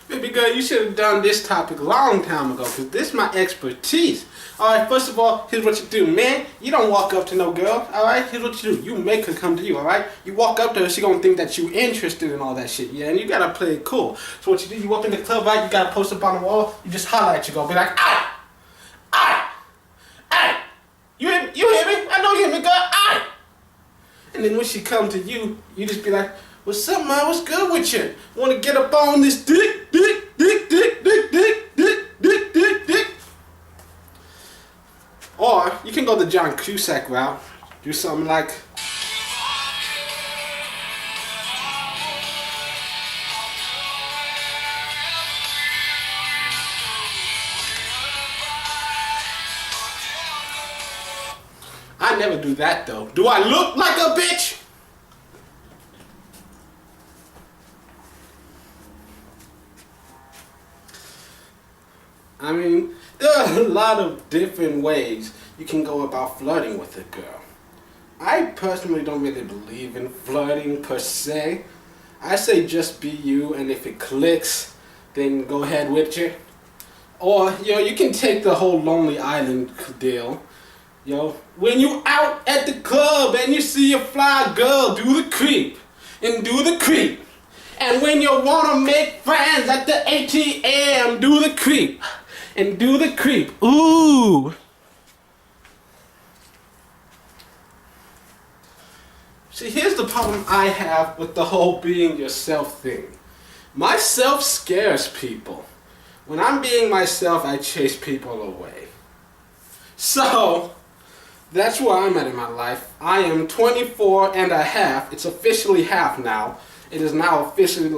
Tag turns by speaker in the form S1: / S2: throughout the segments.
S1: Baby girl, you should have done this topic a long time ago, because this is my expertise. Alright, first of all, here's what you do, man. You don't walk up to no girl, alright? Here's what you do. You make her come to you, alright? You walk up to her, she gonna think that you interested in all that shit, yeah? And you gotta play it cool. So what you do, you walk in the club, right? You got a poster up on the wall, you just holler at your girl, be like, ah! Ah! Ah! You hear me? I know you hear me, girl, ah! And then when she come to you, you just be like, what's up, man? What's good with you? Wanna get up on this dick? Or you can go the John Cusack route. Do something like, I never do that though. Do I look like a bitch? I mean, there are a lot of different ways you can go about flirting with a girl. I personally don't really believe in flirting per se. I say just be you, and if it clicks, then go ahead with it. Or, you can take the whole Lonely Island deal. When you out at the club and you see a fly girl, do the creep. And do the creep. And when you wanna make friends at the ATM, do the creep. And do the creep. Ooh. See, here's the problem I have with the whole being yourself thing. Myself scares people. When I'm being myself, I chase people away. So, that's where I'm at in my life. I am 24 and a half. It's officially half now. It is now officially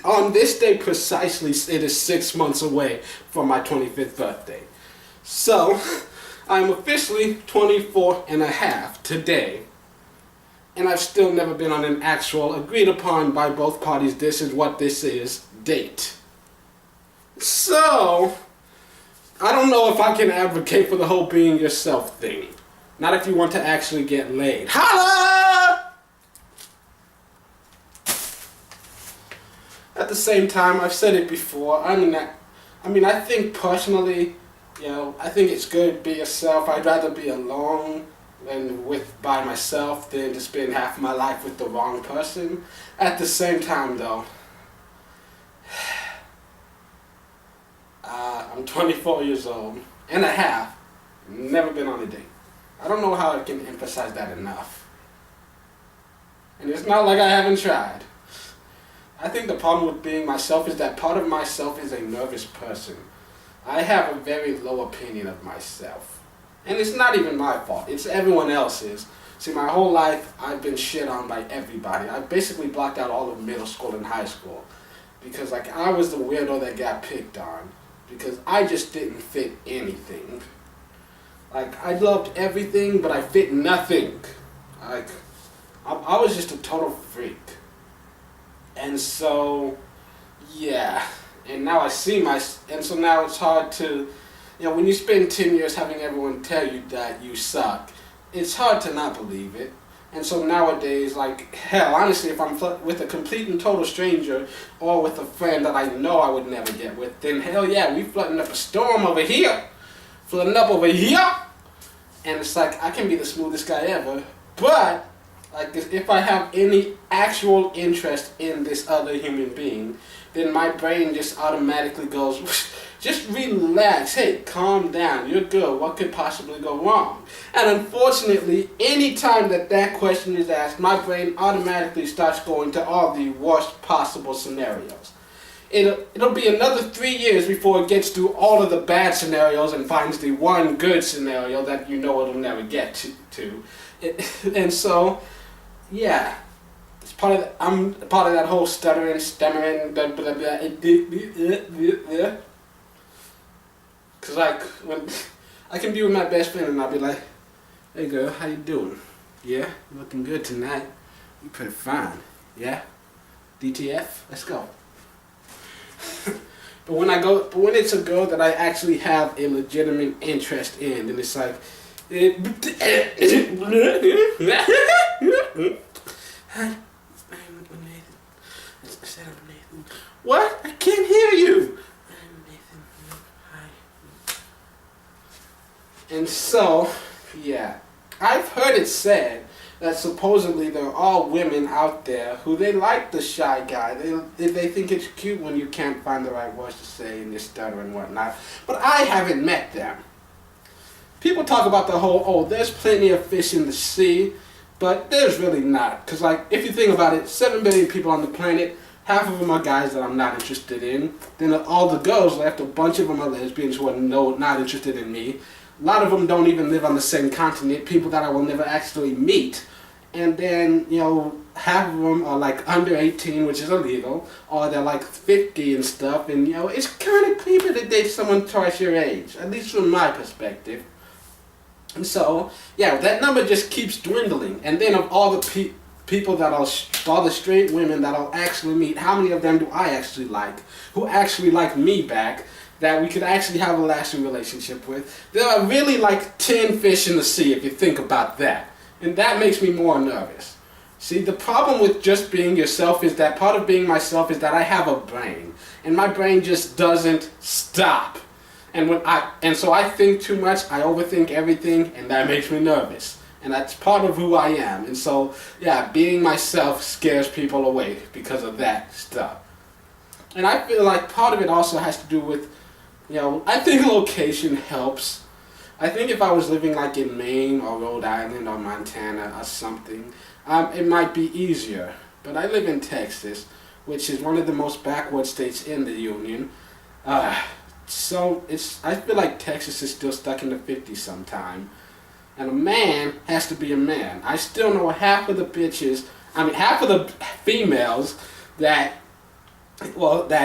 S1: on this day precisely, it is 6 months away from my 25th birthday. So, I'm officially 24 and a half today. And I've still never been on an actual, agreed upon by both parties, this is what this is, date. So, I don't know if I can advocate for the whole being yourself thing. Not if you want to actually get laid. Holla! At the same time, I've said it before, I think personally, I think it's good to be yourself. I'd rather be alone and by myself than to spend half of my life with the wrong person. At the same time though, I'm 24 years old and a half, never been on a date. I don't know how I can emphasize that enough. And it's not like I haven't tried. I think the problem with being myself is that part of myself is a nervous person. I have a very low opinion of myself. And it's not even my fault, it's everyone else's. See, my whole life I've been shit on by everybody. I basically blocked out all of middle school and high school. Because I was the weirdo that got picked on. Because I just didn't fit anything. I loved everything, but I fit nothing. I was just a total freak. And so, yeah. And now I see and so now it's hard to, when you spend 10 years having everyone tell you that you suck, it's hard to not believe it. And so nowadays, hell, honestly, if I'm with a complete and total stranger or with a friend that I know I would never get with, then hell yeah, we flooding up a storm over here. Flooding up over here. And it's I can be the smoothest guy ever, but if I have any actual interest in this other human being, then my brain just automatically goes, just relax, hey, calm down, you're good, what could possibly go wrong? And unfortunately, any time that question is asked, my brain automatically starts going to all the worst possible scenarios. It'll be another 3 years before it gets to all of the bad scenarios and finds the one good scenario that it'll never get to. And so, yeah, it's I'm part of that whole stammering, blah, blah, blah, Cause when I can be with my best friend and I'll be like, hey girl, how you doing? Yeah, you looking good tonight. You pretty fine. Yeah? DTF? Let's go. But when it's a girl that I actually have a legitimate interest in, then it's hi, I'm Nathan. What? I can't hear you. And so, yeah, I've heard it said that supposedly there are women out there who they like the shy guy. They think it's cute when you can't find the right words to say and you stutter and whatnot. But I haven't met them. People talk about the whole, oh, there's plenty of fish in the sea, but there's really not. Because, like, if you think about it, 7 billion people on the planet, half of them are guys that I'm not interested in. Then all the girls left, a bunch of them are lesbians who are not interested in me. A lot of them don't even live on the same continent, people that I will never actually meet. And then, you know, half of them are like under 18, which is illegal, or they're like 50 and stuff. And, you know, it's kind of creepy to date someone twice your age, at least from my perspective. And so, yeah, that number just keeps dwindling. And then of all the people that all the straight women that I'll actually meet, how many of them do I actually like, who actually like me back, that we could actually have a lasting relationship with? There are really like 10 fish in the sea if you think about that. And that makes me more nervous. See, the problem with just being yourself is that part of being myself is that I have a brain. And my brain just doesn't stop. And so I think too much, I overthink everything, and that makes me nervous. And that's part of who I am. And so, yeah, being myself scares people away because of that stuff. And I feel like part of it also has to do with, you know, I think location helps. I think if I was living like in Maine or Rhode Island or Montana or something, it might be easier. But I live in Texas, which is one of the most backward states in the Union. So I feel like Texas is still stuck in the 50s sometime. And a man has to be a man. I still know half of the females that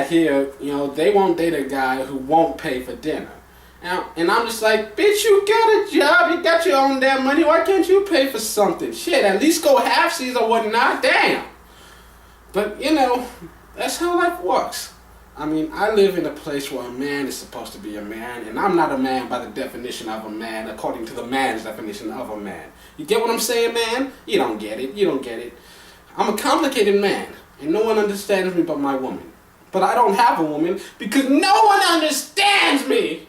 S1: here, you know, they won't date a guy who won't pay for dinner. And I'm just like, bitch, you got a job, you got your own damn money, why can't you pay for something? Shit, at least go half-seas or whatnot, damn. But, you know, that's how life works. I mean, I live in a place where a man is supposed to be a man, and I'm not a man by the definition of a man, according to the man's definition of a man. You get what I'm saying, man? You don't get it. You don't get it. I'm a complicated man, and no one understands me but my woman. But I don't have a woman because no one understands me!